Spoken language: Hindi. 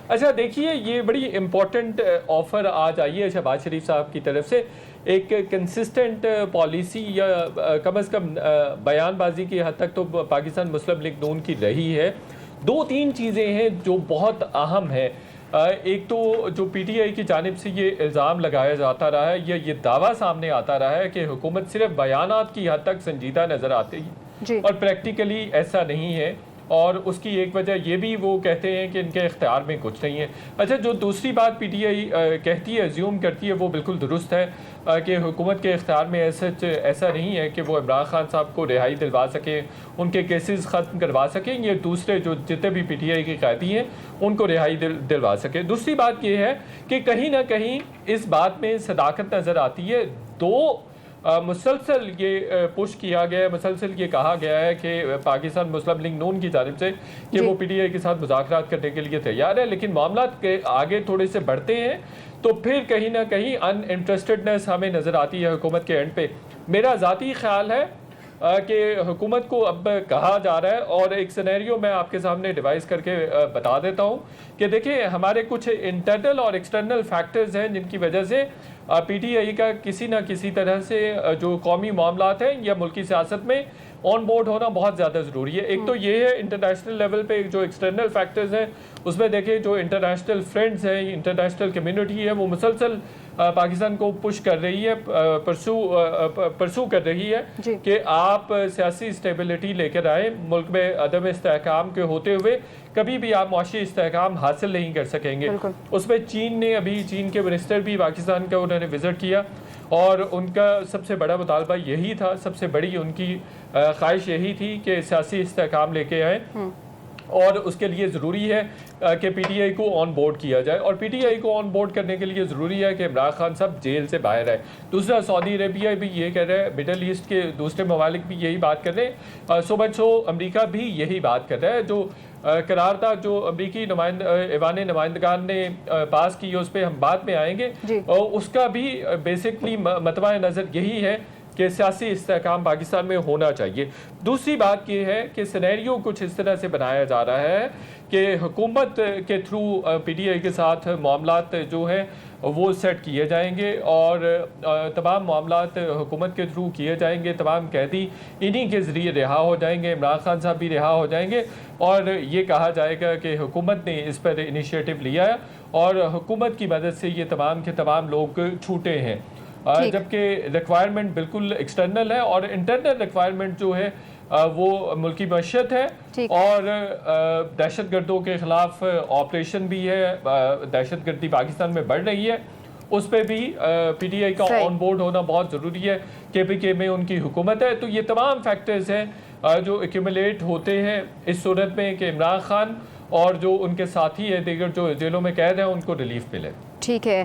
अच्छा देखिए, ये बड़ी इम्पोर्टेंट ऑफ़र आज आई है शहबाज शरीफ साहब की तरफ से। एक कंसिस्टेंट पॉलिसी या कम अज़ कम बयानबाजी की हद तक तो पाकिस्तान मुस्लिम लीग नून की रही है। दो तीन चीज़ें हैं जो बहुत अहम हैं। एक तो जो पीटीआई की जानिब से ये इल्ज़ाम लगाया जाता रहा है या ये दावा सामने आता रहा है कि हुकूमत सिर्फ बयानात की हद तक संजीदा नज़र आती है और प्रैक्टिकली ऐसा नहीं है। और उसकी एक वजह ये भी वो कहते हैं कि इनके इख्तियार में कुछ नहीं है। अच्छा, जो दूसरी बात पीटीआई कहती है, अज्यूम करती है, वो बिल्कुल दुरुस्त है कि हुकूमत के इख्तियार में ऐसा नहीं है कि वो इमरान खान साहब को रिहाई दिलवा सकें, उनके केसेस ख़त्म करवा सकें, ये दूसरे जो जितने भी पीटीआई के कैदी हैं उनको रिहाई दिलवा सकें। दूसरी बात ये है कि कहीं ना कहीं इस बात में सदाकत नज़र आती है। दो मुसलसल ये पुश किया गया है, मुसलसल ये कहा गया है कि पाकिस्तान मुस्लिम लीग नून की जानिब से कि वो पीटीआई के साथ मुज़ाकरात करने के लिए तैयार है, लेकिन मामला के आगे थोड़े से बढ़ते हैं तो फिर कहीं ना कहीं अनइंटरेस्टेडनेस हमें नज़र आती है हुकूमत के एंड पे। मेरा ज़ाती ख्याल है कि हुकूमत को अब कहा जा रहा है, और एक सिनेरियो मैं आपके सामने डिवाइस करके बता देता हूँ कि देखिए, हमारे कुछ इंटरनल और एक्सटर्नल फैक्टर्स हैं जिनकी वजह से पीटीआई का किसी ना किसी तरह से जो कौमी मामलात हैं या मुल्की सियासत में ऑन बोर्ड होना बहुत ज़्यादा ज़रूरी है। एक तो ये है इंटरनेशनल लेवल पे जो एक्सटर्नल फैक्टर्स हैं उसमें देखिए, जो इंटरनेशनल फ्रेंड्स हैं, इंटरनेशनल कम्युनिटी है, वो मुसलसल पाकिस्तान को पुश कर रही है, परसू कर रही है कि आप सियासी स्टेबिलिटी लेकर आए। मुल्क में अदम इस्तेहकाम के होते हुए कभी भी आप मुआशी इस्तेहकाम हासिल नहीं कर सकेंगे। उसमें चीन के मिनिस्टर भी पाकिस्तान का उन्होंने विज़िट किया और उनका सबसे बड़ा मुतालबा यही था, सबसे बड़ी उनकी ख्वाहिश यही थी कि सियासी इस्तेहकाम लेके आए, और उसके लिए ज़रूरी है कि पीटीआई को ऑन बोर्ड किया जाए, और पीटीआई को ऑन बोर्ड करने के लिए ज़रूरी है कि इमरान खान साहब जेल से बाहर आए। दूसरा, सऊदी अरेबिया भी ये कह रहा है, मिडल ईस्ट के दूसरे ममालिक भी यही बात कर रहे हैं, सो मच सो अमरीका भी यही बात कर रहा है। जो करारदाद जो अमरीकी ऐवान नुमाइंदगान ने पास की है उस पर हम बाद में आएंगे, और उसका भी बेसिकली मतवा नज़र यही है कि सियासी इस्तेहकाम पाकिस्तान में होना चाहिए। दूसरी बात यह है कि सिनेरियो कुछ इस तरह से बनाया जा रहा है कि हुकूमत के थ्रू पीटीआई के साथ मामलात जो हैं वो सेट किए जाएंगे, और तमाम मामलात हुकूमत के थ्रू किए जाएंगे, तमाम कैदी इन्हीं के ज़रिए रिहा हो जाएंगे, इमरान खान साहब भी रिहा हो जाएंगे, और ये कहा जाएगा कि हुकूमत ने इस पर इनिशिएटिव लिया है और हुकूमत की मदद से ये तमाम के तमाम लोग छूटे हैं। जबकि रिक्वायरमेंट बिल्कुल एक्सटर्नल है, और इंटरनल रिक्वायरमेंट जो है वो मुल्की मईशत है, और दहशत गर्दों के ख़िलाफ़ ऑपरेशन भी है। दहशत गर्दी पाकिस्तान में बढ़ रही है, उस पर भी पीटीआई का ऑन बोर्ड होना बहुत ज़रूरी है। केपीके में उनकी हुकूमत है, तो ये तमाम फैक्टर्स हैं जो एक्यूमुलेट होते हैं इस सूरत में कि इमरान खान और जो उनके साथी है दीगर जो जेलों में कैद हैं उनको रिलीफ मिले। ठीक है।